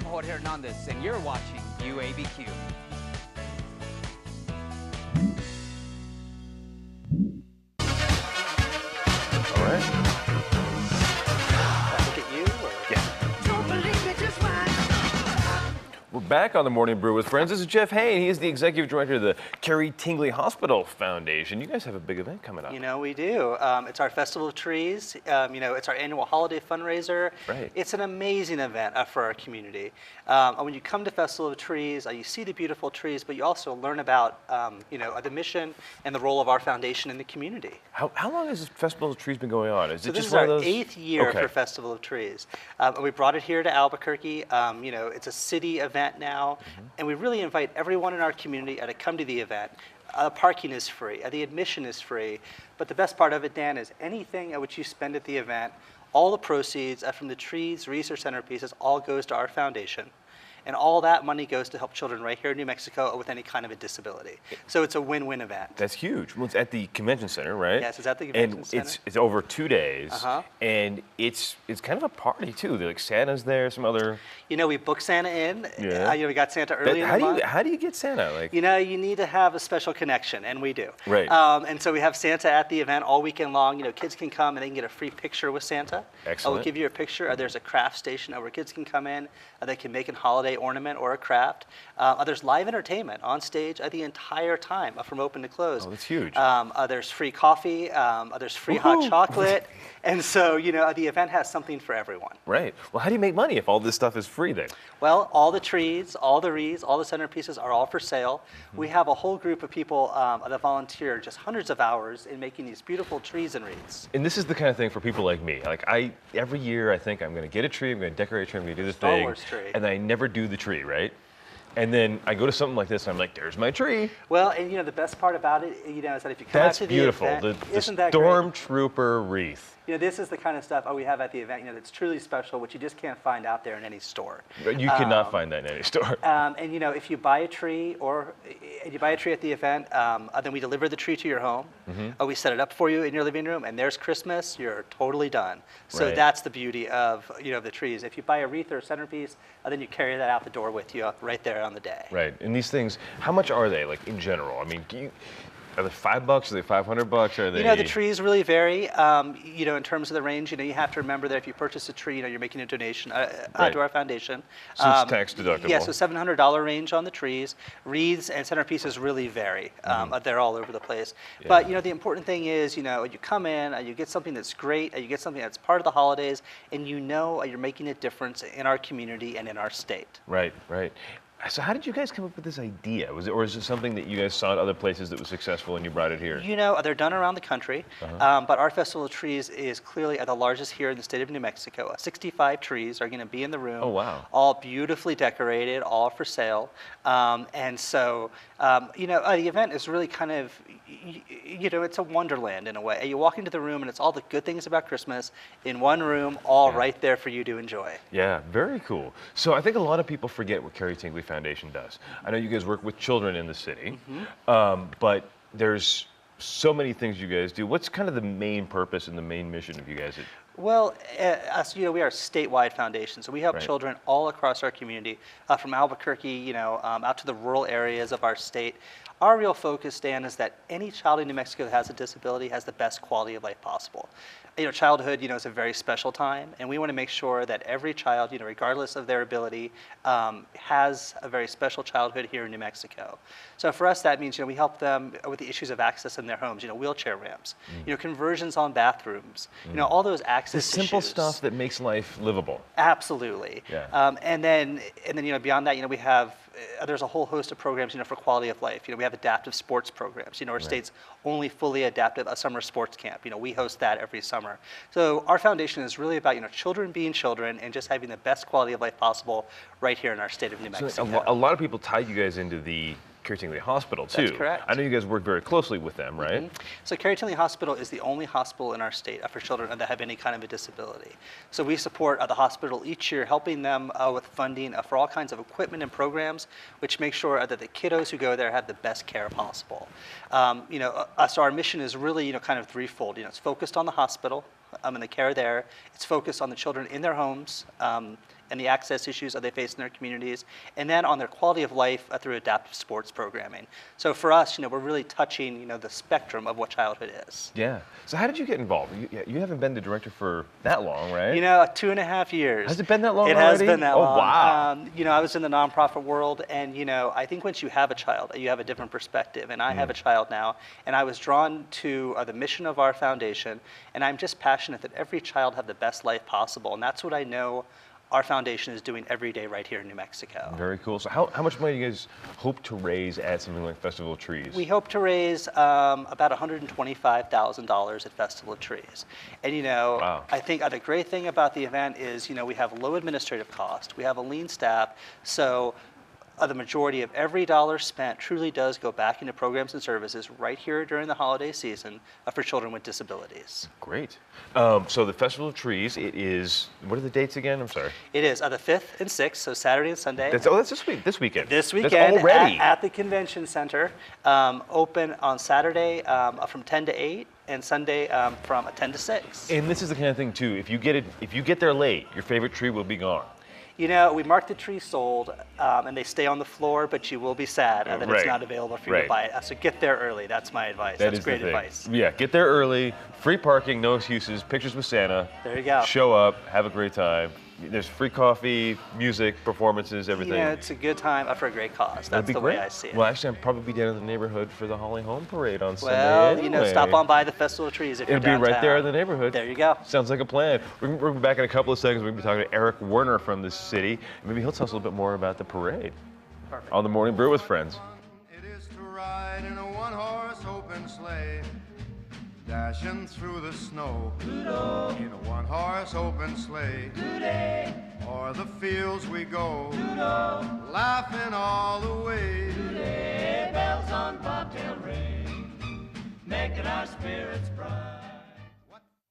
Jorge Hernandez, and you're watching UABQ. All right. Look at you. Or... Yeah. We're back on the Morning Brew with Friends. This is Jeff Hay, and he is the executive director of the Carrie Tingley Hospital Foundation. You guys have a big event coming up. You know, we do. It's our Festival of Trees. It's our annual holiday fundraiser. Right. It's an amazing event for our community. When you come to Festival of Trees, you see the beautiful trees, but you also learn about, the mission and the role of our foundation in the community. How long has this Festival of Trees been going on? So this is our 8th year for Festival of Trees. We brought it here to Albuquerque. It's a city event now, and we really invite everyone in our community to come to the event. Parking is free, the admission is free, but the best part of it, Dan, is anything which you spend at the event, all the proceeds from the trees, research centerpieces, all goes to our foundation. And all that money goes to help children right here in New Mexico with any kind of a disability. So it's a win-win event. That's huge. Well, it's at the convention center, right? Yes, it's at the convention center. And it's over 2 days, and it's kind of a party too. Like Santa's there, some other. We booked Santa in. Yeah. We got Santa early in the month. How do you get Santa? Like. You need to have a special connection, and we do. Right. And so we have Santa at the event all weekend long. Kids can come and they can get a free picture with Santa. Excellent. We'll give you a picture. There's a craft station where kids can come in. They can make a holiday ornament or a craft. There's live entertainment on stage the entire time from open to close. Oh, that's huge. There's free coffee. There's free hot chocolate. And so, the event has something for everyone. Right. Well, how do you make money if all this stuff is free then? Well, all the trees, all the wreaths, all the centerpieces are all for sale. We have a whole group of people that volunteer just hundreds of hours in making these beautiful trees and wreaths. And this is the kind of thing for people like me. Like every year I think I'm going to get a tree, I'm going to decorate a tree, I'm going to do this Star thing. Wars tree. And I never do the tree, right? And then I go to something like this and I'm like, there's my tree. Well, and the best part about it, is that if you come out to the beautiful. event, Isn't that Stormtrooper wreath. This is the kind of stuff we have at the event, that's truly special, which you just can't find out there in any store. You cannot find that in any store. And if you buy a tree at the event, then we deliver the tree to your home. We set it up for you in your living room, and there's Christmas. You're totally done. So that's the beauty of the trees. If you buy a wreath or a centerpiece, then you carry that out the door with you right there on the day. Right. And these things, how much are they, like in general? I mean, are they $5? Are they $500? Are they? The trees really vary. In terms of the range, you have to remember that if you purchase a tree, you're making a donation to our foundation. So it's tax deductible. Yeah, so $700 range on the trees. Wreaths and centerpieces really vary. They're all over the place. Yeah. But the important thing is, you come in, you get something that's great, you get something that's part of the holidays, and you're making a difference in our community and in our state. Right, right. So how did you guys come up with this idea? Or is it something that you guys saw at other places that was successful and you brought it here? They're done around the country, but our Festival of Trees is clearly the largest here in the state of New Mexico. 65 trees are going to be in the room. Oh, wow. All beautifully decorated, all for sale. And so, the event is really kind of, it's a wonderland in a way. You walk into the room and it's all the good things about Christmas in one room, all right there for you to enjoy. Yeah, very cool. So I think a lot of people forget what Carrie Tingley Foundation does. I know you guys work with children in the city, but there's so many things you guys do. What's kind of the main purpose and the main mission of you guys? Well, we are a statewide foundation, so we help children all across our community, from Albuquerque, out to the rural areas of our state. Our real focus, Dan, is that any child in New Mexico that has a disability has the best quality of life possible. Childhood, is a very special time, and we want to make sure that every child, regardless of their ability, has a very special childhood here in New Mexico. So for us, that means, we help them with the issues of access in their homes, wheelchair ramps, conversions on bathrooms, all those access issues. The simple stuff that makes life livable. Absolutely. Yeah. And then beyond that, we have there's a whole host of programs, for quality of life. We have adaptive sports programs. Our state's only fully adaptive summer sports camp. We host that every summer. So our foundation is really about, children being children and just having the best quality of life possible right here in our state of New Mexico. So a lot of people tie you guys into the Carrie Tingley Hospital too. That's correct. I know you guys work very closely with them, right? So Carrie Tingley Hospital is the only hospital in our state for children that have any kind of a disability. So we support the hospital each year, helping them with funding for all kinds of equipment and programs, which make sure that the kiddos who go there have the best care possible. So our mission is really kind of threefold. It's focused on the hospital and the care there. It's focused on the children in their homes. and the access issues that they face in their communities, and then on their quality of life through adaptive sports programming. So for us, we're really touching, the spectrum of what childhood is. Yeah. So how did you get involved? You haven't been the director for that long, right? 2.5 years. Has it been that long It already? has been that long. Oh, wow. I was in the nonprofit world, and, I think once you have a child, you have a different perspective. And I have a child now, and I was drawn to the mission of our foundation, and I'm just passionate that every child have the best life possible. And that's what I know our foundation is doing every day right here in New Mexico. Very cool. So how much money do you guys hope to raise at something like Festival of Trees? We hope to raise about $125,000 at Festival of Trees. And Wow. I think the great thing about the event is we have low administrative cost, we have a lean staff, so the majority of every dollar spent truly does go back into programs and services right here during the holiday season for children with disabilities. Great. So the Festival of Trees, it is, what are the dates again? I'm sorry. It is the 5th and 6th, so Saturday and Sunday. That's this weekend. This weekend That's already. at the convention center, open on Saturday from 10 to 8 and Sunday from 10 to 6. And this is the kind of thing too, if you get there late, your favorite tree will be gone. We mark the tree sold, and they stay on the floor, but you will be sad that Right. it's not available for you to buy it. So get there early. That's my advice. That That's is great the thing. advice. Yeah, get there early, free parking, no excuses, pictures with Santa. There you go. Show up, have a great time. There's free coffee, music, performances, everything. It's a good time for a great cause. That'd That's be the great. way I see it. Well, actually, I'll probably be down in the neighborhood for the Holly Home Parade on Sunday. Well, anyway. stop on by the Festival of Trees if It'll you're be downtown. right there in the neighborhood. There you go. Sounds like a plan. We're be back in a couple of seconds. We're going to be talking to Eric Werner from the city. Maybe he'll tell us a little bit more about the parade. Perfect. On the Morning Brew with Friends. It is to ride in a one-horse open sleigh, dashing through the snow. In a one-horse open sleigh, o'er the fields we go, laughing all the way. Bells on bobtail ring, making our spirits bright.